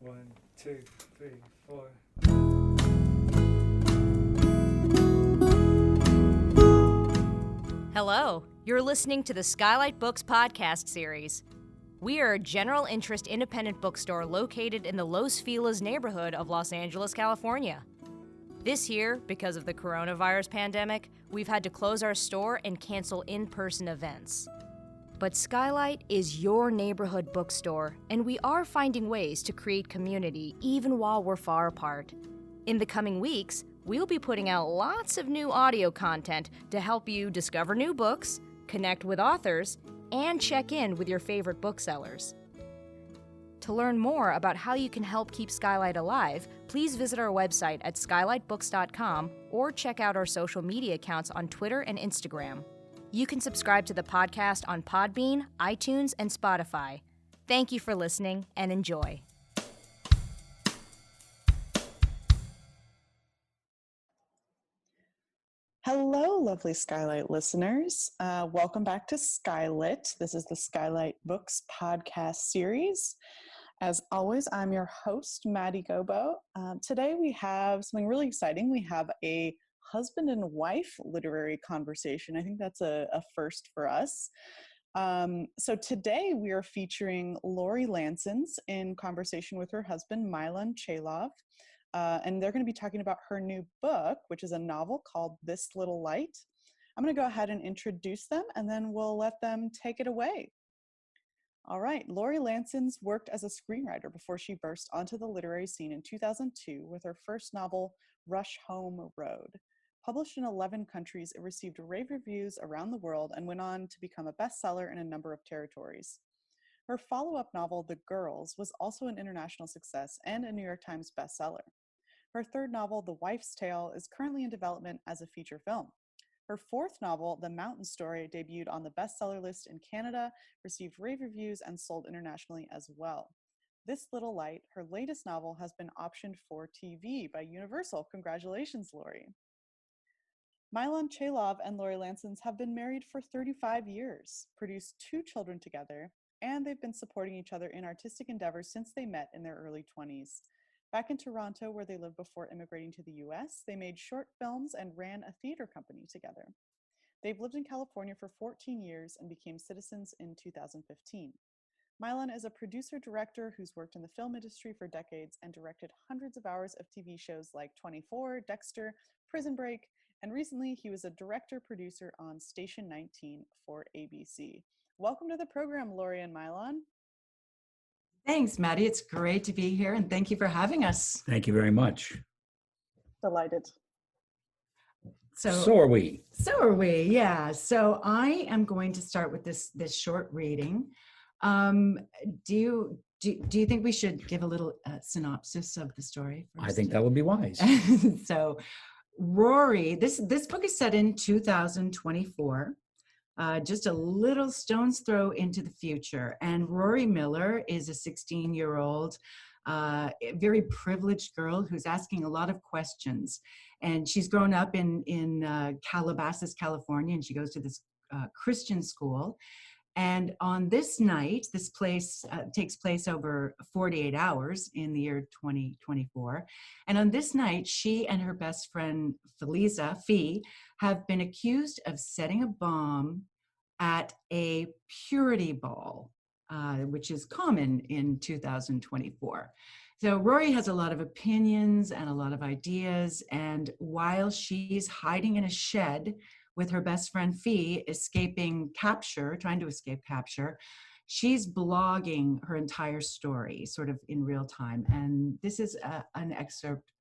One, two, three, four. Hello, you're listening to the SKYLIT Books podcast series. We are a general interest independent bookstore located in the Los Feliz neighborhood of Los Angeles, California. This year, because of the coronavirus pandemic, we've had to close our store and cancel in-person events. But SKYLIT is your neighborhood bookstore, and we are finding ways to create community even while we're far apart. In the coming weeks, we'll be putting out lots of new audio content to help you discover new books, connect with authors, and check in with your favorite booksellers. To learn more about how you can help keep SKYLIT alive, please visit our website at skylitbooks.com or check out our social media accounts on Twitter and Instagram. You can subscribe to the podcast on Podbean, iTunes, and Spotify. Thank you for listening and enjoy. Hello, lovely SKYLIT listeners. Welcome back to SKYLIT. This is the SKYLIT Books podcast series. As always, I'm your host, Maddie Gobbo. Today we have something really exciting. We have a husband and wife literary conversation. I think that's a first for us. So today we are featuring Lori Lansens in conversation with her husband, Milan Cheylov. And they're going to be talking about her new book, which is a novel called This Little Light. I'm going to go ahead and introduce them, and then we'll let them take it away. All right, Lori Lansens worked as a screenwriter before she burst onto the literary scene in 2002 with her first novel, Rush Home Road. Published in 11 countries, it received rave reviews around the world and went on to become a bestseller in a number of territories. Her follow-up novel, The Girls, was also an international success and a New York Times bestseller. Her third novel, The Wife's Tale, is currently in development as a feature film. Her fourth novel, The Mountain Story, debuted on the bestseller list in Canada, received rave reviews, and sold internationally as well. This Little Light, her latest novel, has been optioned for TV by Universal. Congratulations, Lori. Milan Cheylov and Lori Lansens have been married for 35 years, produced 2 children together, and they've been supporting each other in artistic endeavors since they met in their early 20s. Back in Toronto, where they lived before immigrating to the US, they made short films and ran a theater company together. They've lived in California for 14 years and became citizens in 2015. Milan is a producer-director who's worked in the film industry for decades and directed hundreds of hours of TV shows like 24, Dexter, Prison Break, and recently he was a director-producer on Station 19 for ABC. Welcome to the program, Lori and Milan. Thanks, Maddie. It's great to be here, and thank you for having us. Thank you very much. Delighted. So are we. So are we, yeah. So I am going to start with this short reading. Do you think we should give a little synopsis of the story first? I think that would be wise. So Rory, this book is set in 2024. Just a little stone's throw into the future. And Rory Miller is a 16-year-old, very privileged girl who's asking a lot of questions. And she's grown up in Calabasas, California, and she goes to this Christian school. And on this night, this place takes place over 48 hours in the year 2024. And on this night, she and her best friend, Fee, have been accused of setting a bomb at a purity ball, which is common in 2024. So Rory has a lot of opinions and a lot of ideas. And while she's hiding in a shed with her best friend Fee, trying to escape capture, she's blogging her entire story sort of in real time. And this is an excerpt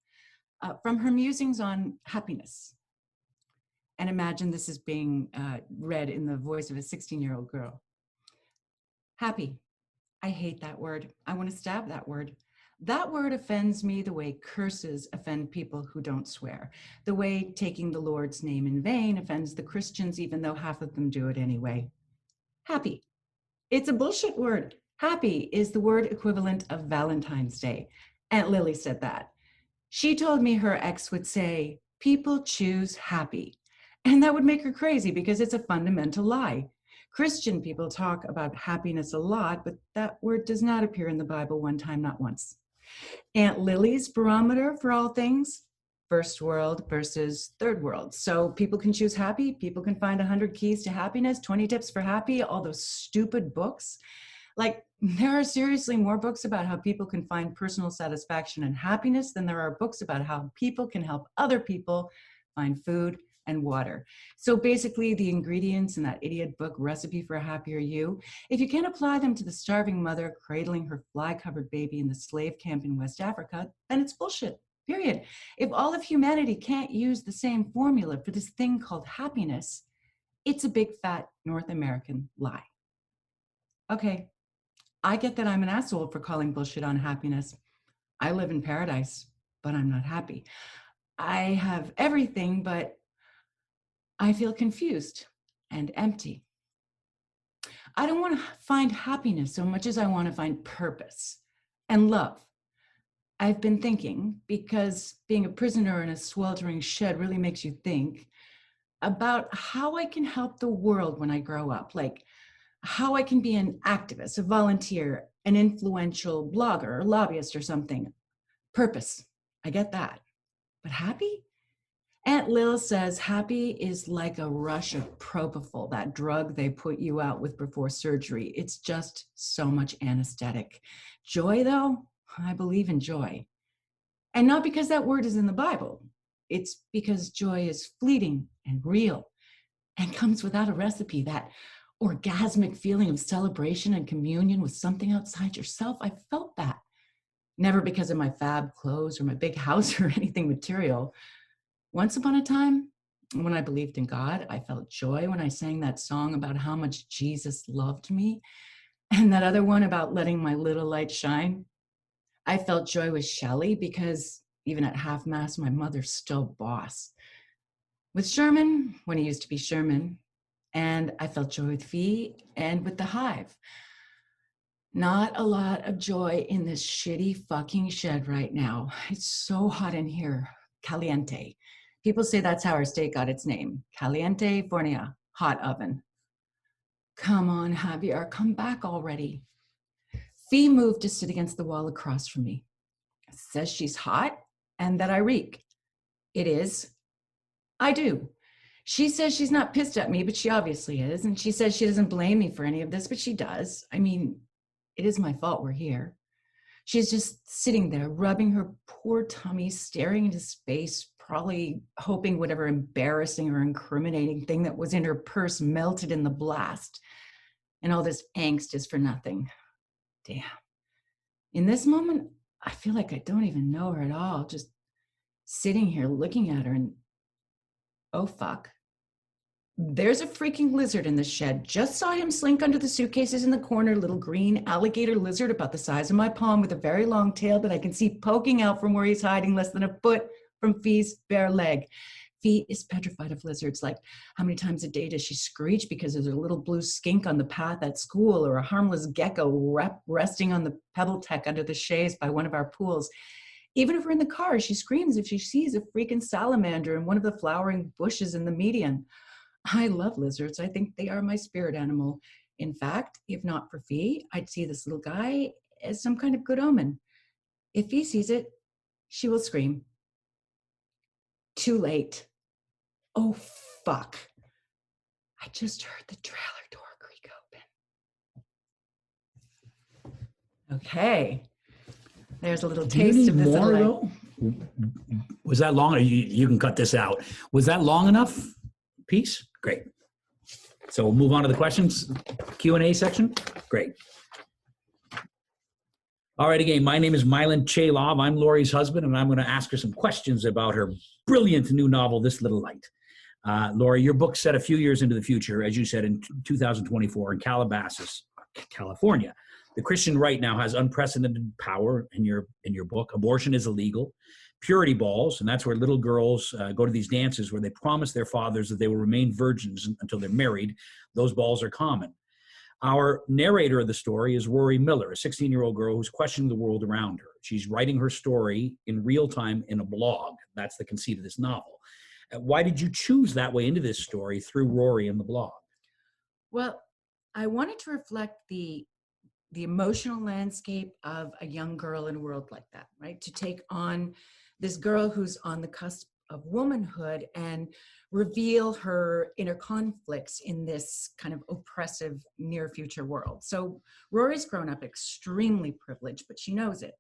from her musings on happiness. And imagine this is being read in the voice of a 16-year-old girl. Happy. I hate that word. I want to stab that word. That word offends me the way curses offend people who don't swear, the way taking the Lord's name in vain offends the Christians, even though half of them do it anyway. Happy. It's a bullshit word. Happy is the word equivalent of Valentine's Day. Aunt Lily said that. She told me her ex would say, people choose happy. And that would make her crazy because it's a fundamental lie. Christian people talk about happiness a lot, but that word does not appear in the Bible one time, not once. Aunt Lily's barometer for all things, first world versus third world. So people can choose happy, people can find 100 keys to happiness, 20 tips for happy, all those stupid books. Like, there are seriously more books about how people can find personal satisfaction and happiness than there are books about how people can help other people find food and water. So basically, the ingredients in that idiot book, Recipe for a Happier You, if you can't apply them to the starving mother cradling her fly-covered baby in the slave camp in West Africa, then it's bullshit, period. If all of humanity can't use the same formula for this thing called happiness, it's a big fat North American lie. Okay, I get that I'm an asshole for calling bullshit on happiness. I live in paradise, but I'm not happy. I have everything, but I feel confused and empty. I don't want to find happiness so much as I want to find purpose and love. I've been thinking, because being a prisoner in a sweltering shed really makes you think, about how I can help the world when I grow up. Like how I can be an activist, a volunteer, an influential blogger, or lobbyist or something. Purpose, I get that. But happy? Aunt Lil says happy is like a rush of propofol, that drug they put you out with before surgery. It's just so much anesthetic. Joy, though, I believe in joy. And not because that word is in the Bible. It's because joy is fleeting and real and comes without a recipe, that orgasmic feeling of celebration and communion with something outside yourself. I felt that. Never because of my fab clothes or my big house or anything material. Once upon a time, when I believed in God, I felt joy when I sang that song about how much Jesus loved me, and that other one about letting my little light shine. I felt joy with Shelley because even at half-mast, my mother's still boss. With Sherman, when he used to be Sherman, and I felt joy with Fee and with the Hive. Not a lot of joy in this shitty fucking shed right now. It's so hot in here. Caliente. People say that's how our state got its name. Caliente Fornia, hot oven. Come on, Javier, come back already. Fee moved to sit against the wall across from me. Says she's hot and that I reek. It is. I do. She says she's not pissed at me, but she obviously is. And she says she doesn't blame me for any of this, but she does. I mean, it is my fault we're here. She's just sitting there, rubbing her poor tummy, staring into space, probably hoping whatever embarrassing or incriminating thing that was in her purse melted in the blast. And all this angst is for nothing. Damn. In this moment, I feel like I don't even know her at all, just sitting here looking at her and, oh fuck. There's a freaking lizard in the shed. Just saw him slink under the suitcases in the corner, little green alligator lizard about the size of my palm with a very long tail that I can see poking out from where he's hiding less than a foot from Fee's bare leg. Fee is petrified of lizards. Like, how many times a day does she screech because there's a little blue skink on the path at school or a harmless gecko resting on the pebble tech under the chaise by one of our pools? Even if we're in the car, she screams if she sees a freaking salamander in one of the flowering bushes in the median. I love lizards. I think they are my spirit animal. In fact, if not for Fee, I'd see this little guy as some kind of good omen. If Fee sees it, she will scream. Too late. Oh, fuck. I just heard the trailer door creak open. Okay. There's a little Do you taste need of this. more, little, though? Was that long? You can cut this out. Was that long enough piece? Great. So we'll move on to the questions, Q&A section. Great. All right, again, my name is Milan Cheylov. I'm Lori's husband, and I'm going to ask her some questions about her brilliant new novel, This Little Light. Lori, your book set a few years into the future, as you said, in 2024 in Calabasas, California. The Christian right now has unprecedented power in your book. Abortion is illegal. Purity balls, and that's where little girls go to these dances where they promise their fathers that they will remain virgins until they're married. Those balls are common. Our narrator of the story is Rory Miller, a 16-year-old girl who's questioning the world around her. She's writing her story in real time in a blog. That's the conceit of this novel. Why did you choose that way into this story through Rory and the blog? Well, I wanted to reflect the the emotional landscape of a young girl in a world like that, right? To take on this girl who's on the cusp of womanhood and reveal her inner conflicts in this kind of oppressive near future world. So Rory's grown up extremely privileged, but she knows it.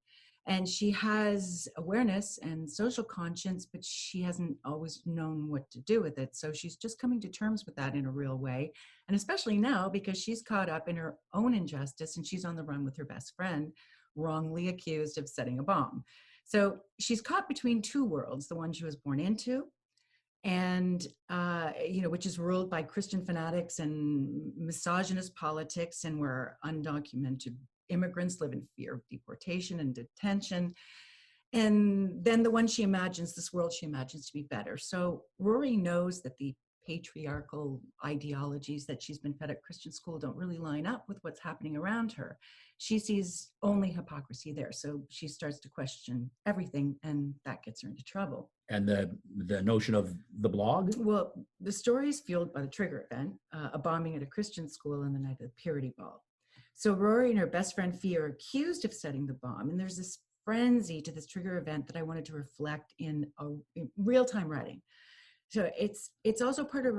And she has awareness and social conscience, but she hasn't always known what to do with it. So she's just coming to terms with that in a real way. And especially now, because she's caught up in her own injustice and she's on the run with her best friend, wrongly accused of setting a bomb. So she's caught between two worlds, the one she was born into, and which is ruled by Christian fanatics and misogynist politics, and where undocumented immigrants live in fear of deportation and detention. And then the one she imagines, this world she imagines to be better. So Rory knows that the patriarchal ideologies that she's been fed at Christian school don't really line up with what's happening around her. She sees only hypocrisy there. So she starts to question everything, and that gets her into trouble. And the notion of the blog? Well, the story is fueled by the trigger event, a bombing at a Christian school on the night of the purity ball. So Rory and her best friend Fee are accused of setting the bomb. And there's this frenzy to this trigger event that I wanted to reflect in real-time writing. So it's also part of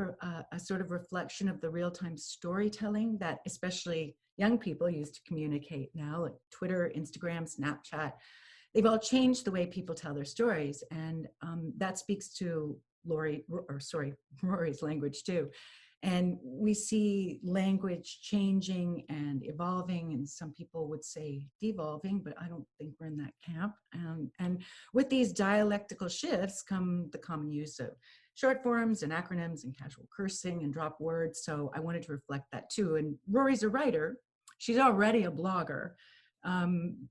a sort of reflection of the real-time storytelling that especially young people use to communicate now, like Twitter, Instagram, Snapchat. They've all changed the way people tell their stories. And that speaks to Rory's language too. And we see language changing and evolving, and some people would say devolving, but I don't think we're in that camp. And with these dialectical shifts come the common use of short forms and acronyms and casual cursing and drop words. So I wanted to reflect that too. And Rory's a writer. She's already a blogger.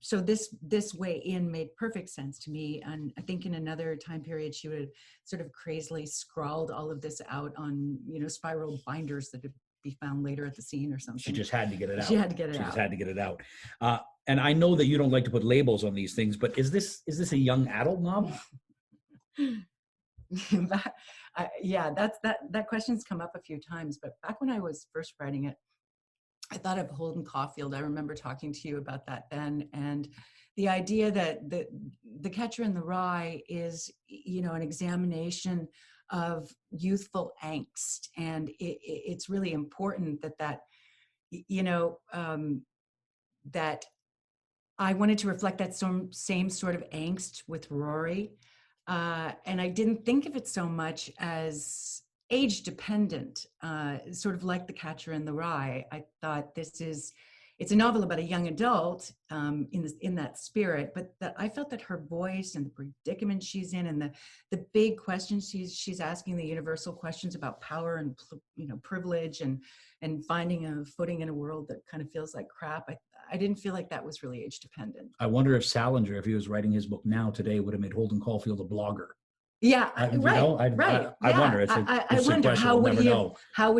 So this way in made perfect sense to me. And I think in another time period, she would have sort of crazily scrawled all of this out on, spiral binders that could be found later at the scene or something. She just had to get it out. She had to get it out. She just had to get it out. And I know that you don't like to put labels on these things, but is this a young adult novel? That question's come up a few times. But back when I was first writing it, I thought of Holden Caulfield. I remember talking to you about that then, and the idea that the Catcher in the Rye is, an examination of youthful angst, and it's really important that I wanted to reflect that same sort of angst with Rory, and I didn't think of it so much as age dependent, sort of like The Catcher in the Rye. I thought it's a novel about a young adult in that spirit, but that I felt that her voice and the predicament she's in, and the big questions she's asking, the universal questions about power and privilege and finding a footing in a world that kind of feels like crap. I didn't feel like that was really age dependent. I wonder if Salinger, if he was writing his book now today, would have made Holden Caulfield a blogger. Yeah, right. I wonder. It's I wonder how would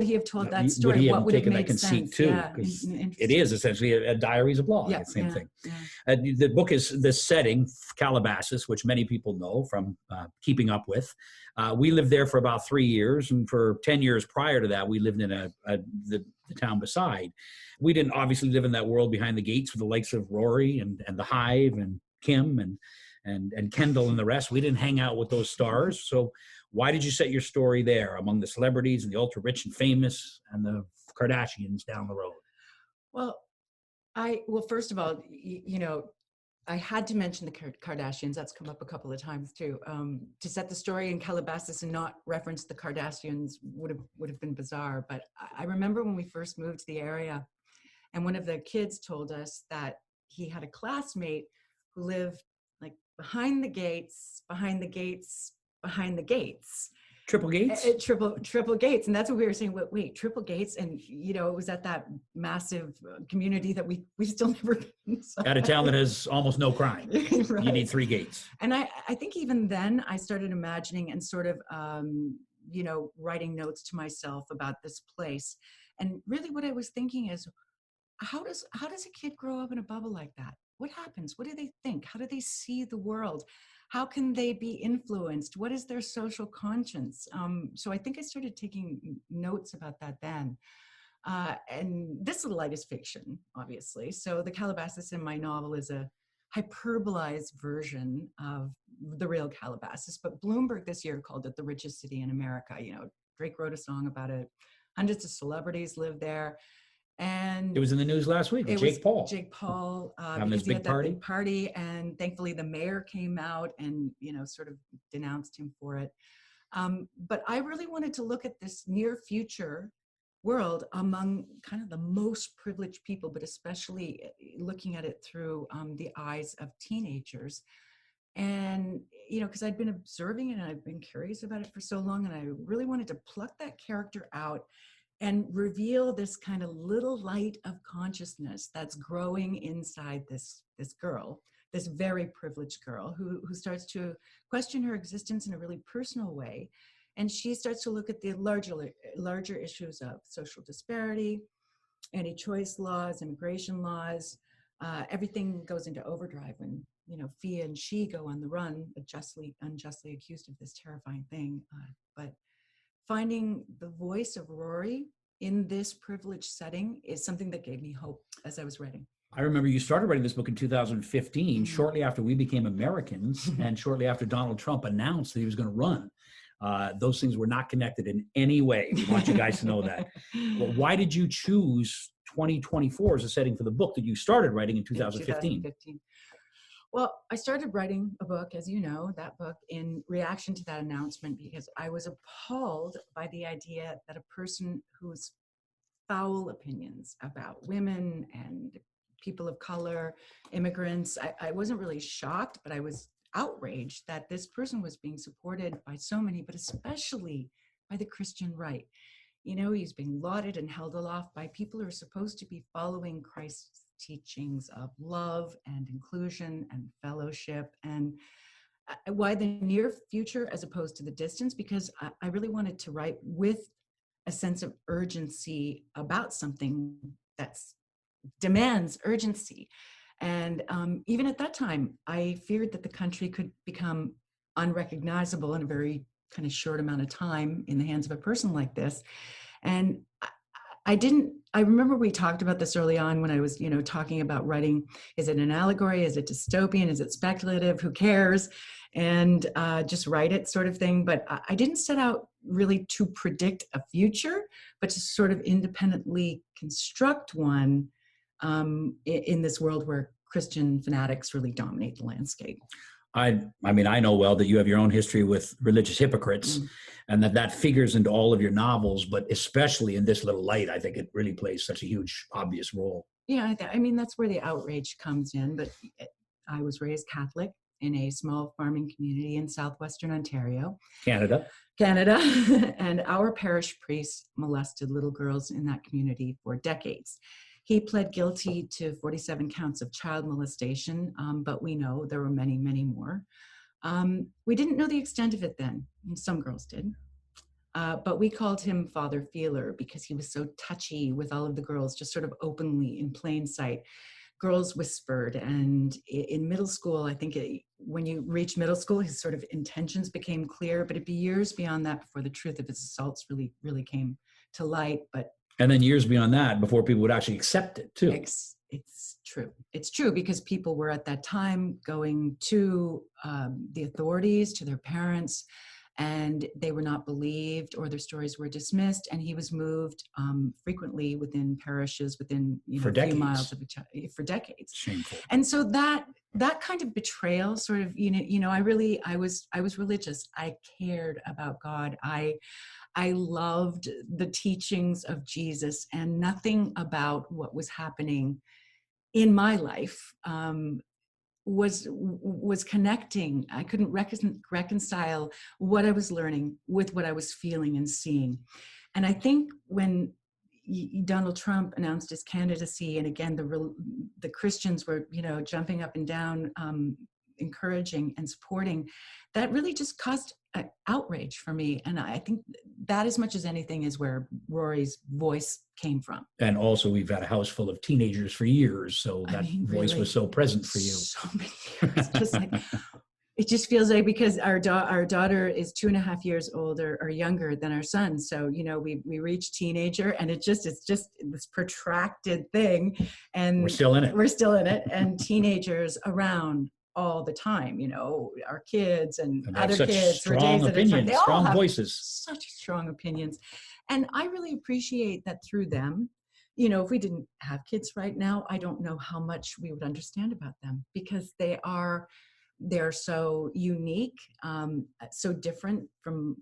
he have told that story? Would he have what would taken have that made conceit sense? too? Because it is essentially a diary is a blog. It's the same thing. Yeah. The book is the setting, Calabasas, which many people know from Keeping Up With. We lived there for about 3 years, and for 10 years prior to that, we lived in the town beside. We didn't obviously live in that world behind the gates with the likes of Rory and the Hive and Kim and Kendall and the rest. We didn't hang out with those stars. So why did you set your story there among the celebrities and the ultra rich and famous and the Kardashians down the road? Well, first of all, I had to mention the Kardashians. That's come up a couple of times too. To set the story in Calabasas and not reference the Kardashians would have been bizarre. But I remember when we first moved to the area, and one of the kids told us that he had a classmate who lived like behind the gates, behind the gates, behind the gates. Triple gates? Triple gates. And that's what we were saying. Wait, triple gates? And, it was at that massive community that we still never been. So. At a town that has almost no crime. Right. You need 3 gates. And I think even then I started imagining and sort of, writing notes to myself about this place. And really what I was thinking is, how does a kid grow up in a bubble like that? What happens? What do they think? How do they see the world? How can they be influenced? What is their social conscience? So I think I started taking notes about that then. And this little light is fiction, obviously. So the Calabasas in my novel is a hyperbolized version of the real Calabasas. But Bloomberg this year called it the richest city in America. You know, Drake wrote a song about it. Hundreds of celebrities live there. And It was in the news last week with Jake Paul. Jake Paul, Having his because he had big that party. big party, and thankfully the mayor came out and, you know, sort of denounced him for it. But I really wanted to look at this near future world among kind of the most privileged people, but especially looking at it through the eyes of teenagers. And, you know, because I'd been observing it and I've been curious about it for so long, and I really wanted to pluck that character out and reveal this kind of little light of consciousness that's growing inside this girl, this very privileged girl who starts to question her existence in a really personal way. And she starts to look at the larger issues of social disparity, anti-choice laws, immigration laws. Everything goes into overdrive when, you know, Fia and she go on the run, unjustly accused of this terrifying thing. But finding the voice of Rory in this privileged setting is something that gave me hope as I was writing. I remember you started writing this book in 2015, shortly after we became Americans and shortly after Donald Trump announced that he was going to run. Those things were not connected in any way. We want you guys to know that. Well, why did you choose 2024 as a setting for the book that you started writing in 2015? Well, I started writing a book, as you know, that book in reaction to that announcement, because I was appalled by the idea that a person whose foul opinions about women and people of color, immigrants, I wasn't really shocked, but I was outraged that this person was being supported by so many, but especially by the Christian right. You know, he's being lauded and held aloft by people who are supposed to be following Christ's teachings of love and inclusion and fellowship. And why the near future as opposed to the distance? Because I really wanted to write with a sense of urgency about something that demands urgency. And even at that time, I feared that the country could become unrecognizable in a very kind of short amount of time in the hands of a person like this. And I remember we talked about this early on when I was, you know, talking about writing. Is it an allegory? Is it dystopian? Is it speculative? Who cares? And just write it sort of thing. But I didn't set out really to predict a future, but to sort of independently construct one in this world where Christian fanatics really dominate the landscape. I mean, I know well that you have your own history with religious hypocrites and that figures into all of your novels, but especially in This Little Light, I think it really plays such a huge, obvious role. Yeah, I mean, that's where the outrage comes in. But I was raised Catholic in a small farming community in southwestern Ontario. Canada. And our parish priest molested little girls in that community for decades. He pled guilty to 47 counts of child molestation, but we know there were many, many more. We didn't know the extent of it then. Some girls did. But we called him Father Feeler because he was so touchy with all of the girls, just sort of openly in plain sight. Girls whispered, and in middle school, I think when you reach middle school, his sort of intentions became clear, but it'd be years beyond that before the truth of his assaults really, really came to light. And then years beyond that before people would actually accept it too. It's true. It's true because people were at that time going to the authorities, to their parents, and they were not believed or their stories were dismissed. And he was moved frequently within parishes within a few miles of each other for decades. Shameful. And so that kind of betrayal sort of, I was religious. I cared about God. I loved the teachings of Jesus, and nothing about what was happening in my life was connecting. I couldn't reconcile what I was learning with what I was feeling and seeing. And I think when Donald Trump announced his candidacy, and again the Christians were jumping up and down, encouraging and supporting, that really just caused outrage for me. And I think that as much as anything is where Rory's voice came from. And also we've had a house full of teenagers for years, so that voice was so present for you. So many years. Just like it just feels like, because our daughter is 2.5 years older or younger than our son. So, we reach teenager, and it's just this protracted thing. And We're still in it. And teenagers around all the time, our kids and And they other have such kids. strong opinions, They all strong have voices. such strong opinions. And I really appreciate that through them. If we didn't have kids right now, I don't know how much we would understand about them, because they're so unique, so different from,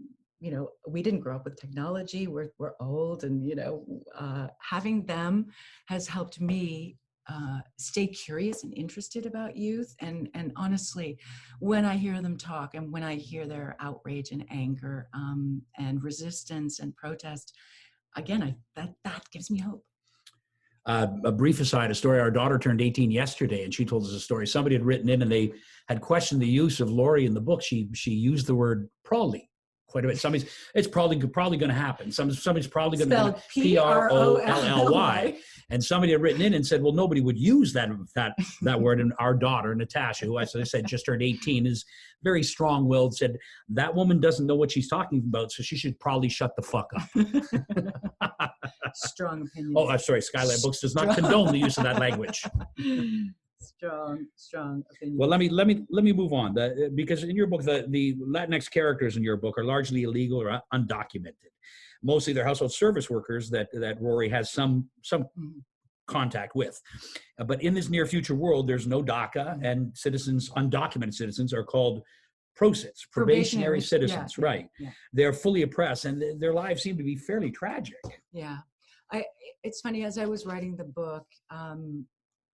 we didn't grow up with technology. We're old, and, having them has helped me stay curious and interested about youth. And honestly, when I hear them talk, and when I hear their outrage and anger, and resistance and protest, again, that gives me hope. A brief aside, a story. Our daughter turned 18 yesterday, and she told us a story. Somebody had written in, and they had questioned the use of Lori in the book. She used the word probably quite a bit. It's probably going to happen. Somebody's probably going to PROLLY. And somebody had written in and said, well, nobody would use that word. And our daughter, Natasha, who, as I said, just turned 18, is very strong-willed, said, that woman doesn't know what she's talking about, so she should probably shut the fuck up. Strong opinion. Oh, I'm sorry. SKYLIT Books does not condone the use of that language. Strong opinion. Well, let me move on, because in your book, the Latinx characters in your book are largely illegal or undocumented. Mostly they're household service workers that Rory has some contact with. But in this near future world, there's no DACA, and undocumented citizens are called PROCITs, probationary citizens, yeah, right? Yeah. They're fully oppressed, and their lives seem to be fairly tragic. Yeah. It's funny, as I was writing the book, and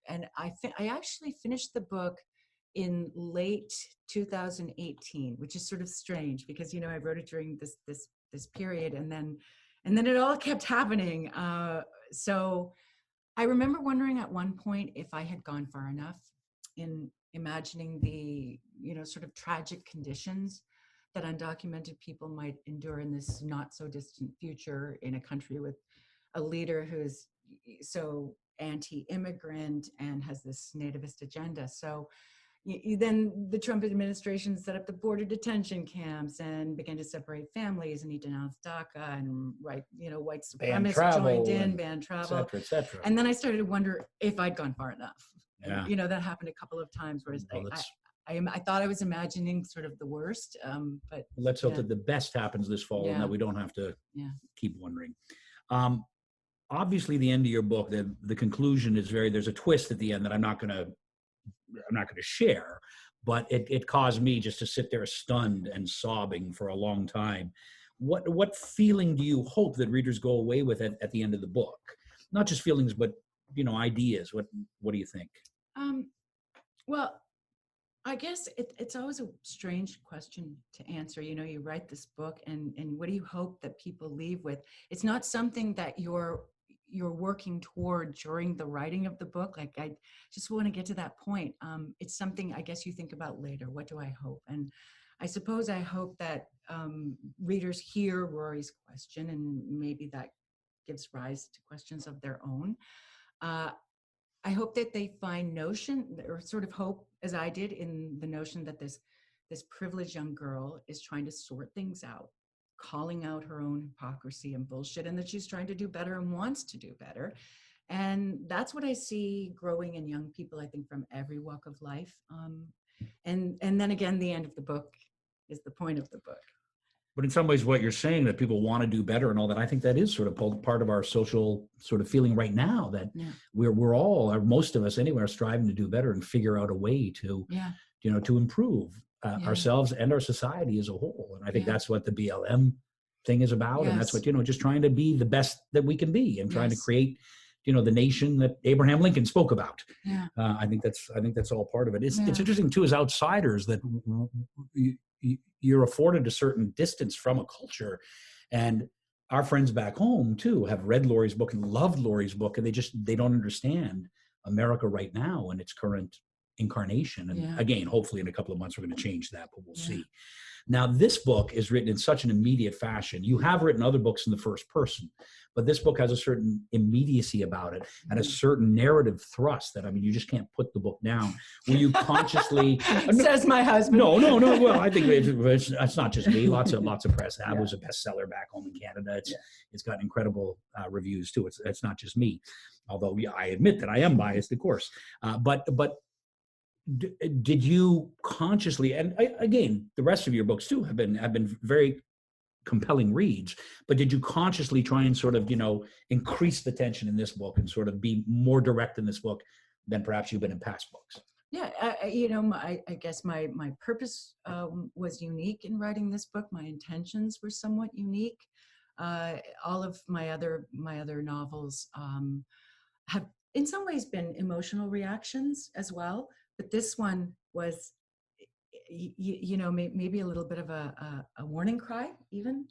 I actually finished the book in late 2018, which is sort of strange, because I wrote it during this period, and then it all kept happening. So I remember wondering at one point if I had gone far enough in imagining the sort of tragic conditions that undocumented people might endure in this not so distant future, in a country with a leader who's so anti-immigrant and has this nativist agenda. So then the Trump administration set up the border detention camps and began to separate families, and he denounced DACA, and white supremacists joined in, banned travel, et cetera. And then I started to wonder if I'd gone far enough. Yeah. And, that happened a couple of times, whereas I thought I was imagining sort of the worst, but let's hope that the best happens this fall, and that we don't have to keep wondering. Obviously, the end of your book, the conclusion is there's a twist at the end that I'm not going to share, but it caused me just to sit there stunned and sobbing for a long time. What feeling do you hope that readers go away with at the end of the book? Not just feelings, but ideas. What do you think? Well, I guess it's always a strange question to answer. You write this book, and what do you hope that people leave with? It's not something that you're working toward during the writing of the book. Like, I just want to get to that point. It's something I guess you think about later. What do I hope? And I suppose I hope that readers hear Rory's question, and maybe that gives rise to questions of their own. I hope that they find notion, or sort of hope, as I did, in the notion that this privileged young girl is trying to sort things out, calling out her own hypocrisy and bullshit, and that she's trying to do better and wants to do better. And that's what I see growing in young people, I think, from every walk of life. And then again, the end of the book is the point of the book. But in some ways, what you're saying, that people want to do better and all that, I think that is sort of part of our social sort of feeling right now, that we're all, or most of us anyway, are striving to do better and figure out a way to, to improve ourselves and our society as a whole. And I think that's what the BLM thing is about. And that's what, just trying to be the best that we can be, and trying to create, the nation that Abraham Lincoln spoke about. I think that's all part of it. It's interesting too, as outsiders, that you're afforded a certain distance from a culture, and our friends back home too have read Lori's book and loved Lori's book, and they don't understand America right now and its current incarnation. And Yeah. again, hopefully in a couple of months, we're going to change that, but we'll see. Now, this book is written in such an immediate fashion. You have written other books in the first person, but this book has a certain immediacy about it and a certain narrative thrust that, I mean, you just can't put the book down. Will you consciously... Says my husband. No. Well, I think it's not just me. Lots of press. It was a bestseller back home in Canada. It's got incredible reviews too. It's not just me, although I admit that I am biased, of course. But did you consciously, and again, the rest of your books too have been very compelling reads, but did you consciously try and sort of, increase the tension in this book and sort of be more direct in this book than perhaps you've been in past books? Yeah, I guess my purpose was unique in writing this book. My intentions were somewhat unique. All of my other novels have in some ways been emotional reactions as well, but this one was, maybe a little bit of a warning cry even.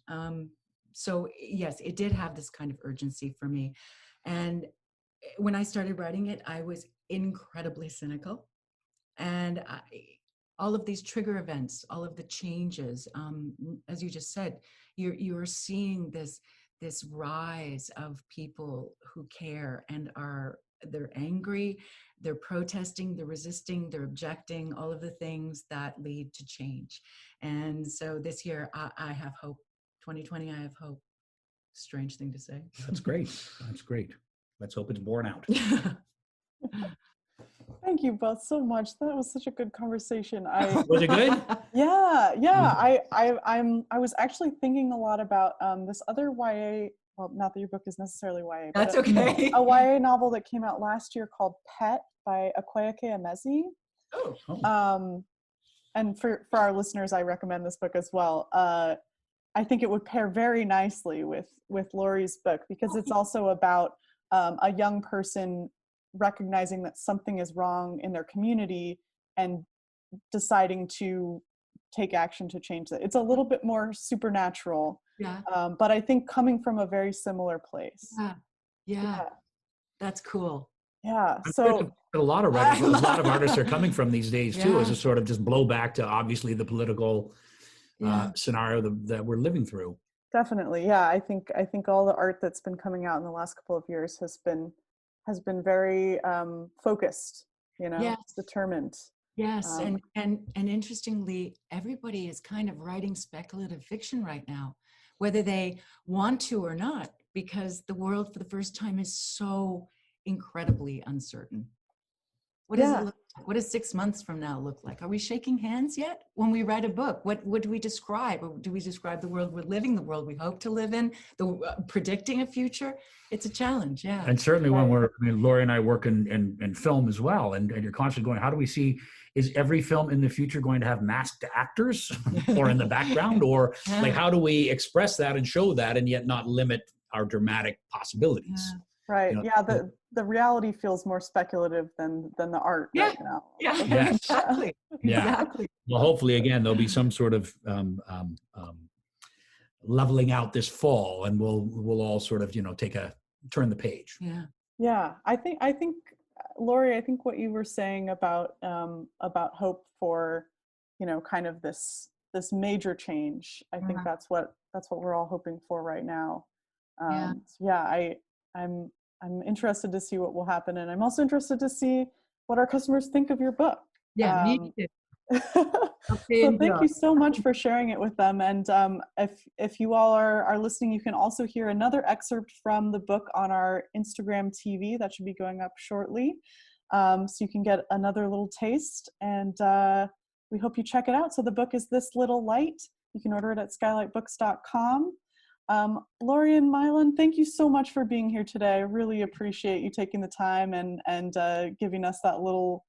So yes, it did have this kind of urgency for me. And when I started writing it, I was incredibly cynical. And all of these trigger events, all of the changes, as you just said, you're seeing this rise of people who care and they're angry, they're protesting, they're resisting, they're objecting, all of the things that lead to change. And so this year, I have hope. 2020, I have hope. Strange thing to say. That's great. Let's hope it's borne out. Thank you both so much. That was such a good conversation. Was it good? Yeah. I was actually thinking a lot about this other YA. Well, not that your book is necessarily YA. But That's okay. A YA novel that came out last year called Pet by Kowaleski Emezi. Oh. And for our listeners, I recommend this book as well. I think it would pair very nicely with Lori's book because it's also about a young person recognizing that something is wrong in their community and deciding to take action to change it. It's a little bit more supernatural, but I think coming from a very similar place. Yeah. That's cool. Yeah. So a lot of artists are coming from these days too, as a sort of just blowback to obviously the political scenario that we're living through. Definitely. Yeah. I think all the art that's been coming out in the last couple of years has been very focused, determined. Yes. And interestingly, everybody is kind of writing speculative fiction right now, whether they want to or not, because the world for the first time is so incredibly uncertain. What does it look like? What does 6 months from now look like? Are we shaking hands yet when we write a book? What do we describe? Or do we describe the world we're living, the world we hope to live in, predicting a future? It's a challenge, yeah. And certainly when Lori and I work in film as well, and you're constantly going, how do we see, is every film in the future going to have masked actors or in the background? Or like, how do we express that and show that and yet not limit our dramatic possibilities? Yeah. Right. The reality feels more speculative than the art right now. Yeah. Exactly. Exactly. Well, hopefully, again, there'll be some sort of leveling out this fall, and we'll all sort of turn the page. Yeah. Yeah. I think Lori, I think what you were saying about hope for kind of this major change. I think that's what we're all hoping for right now. I'm interested to see what will happen, and I'm also interested to see what our customers think of your book. Yeah, me too. So thank you so much for sharing it with them. And if you all are listening, you can also hear another excerpt from the book on our Instagram TV that should be going up shortly. So you can get another little taste, and we hope you check it out. So the book is This Little Light. You can order it at skylitbooks.com. Lori and Milan, thank you so much for being here today. I really appreciate you taking the time and giving us that little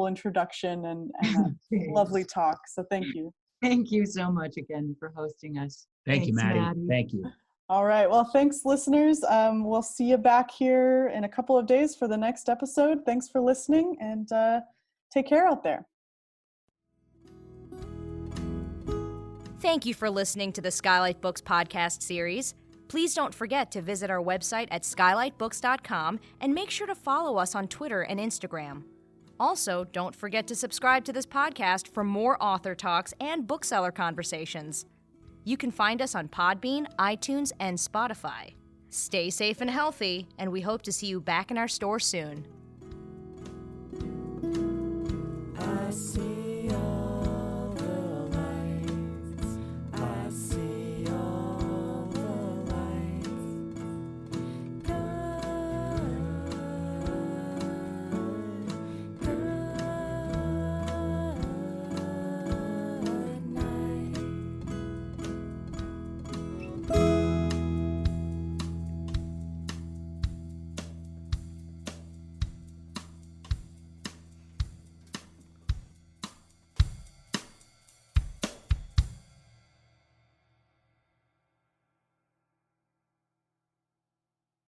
introduction and that lovely talk. So thank you. Thank you so much again for hosting us. Thanks, you, Maddie. Thank you. All right. Well, thanks, listeners. We'll see you back here in a couple of days for the next episode. Thanks for listening, and take care out there. Thank you for listening to the Skylight Books podcast series. Please don't forget to visit our website at skylitbooks.com and make sure to follow us on Twitter and Instagram. Also, don't forget to subscribe to this podcast for more author talks and bookseller conversations. You can find us on Podbean, iTunes, and Spotify. Stay safe and healthy, and we hope to see you back in our store soon. I see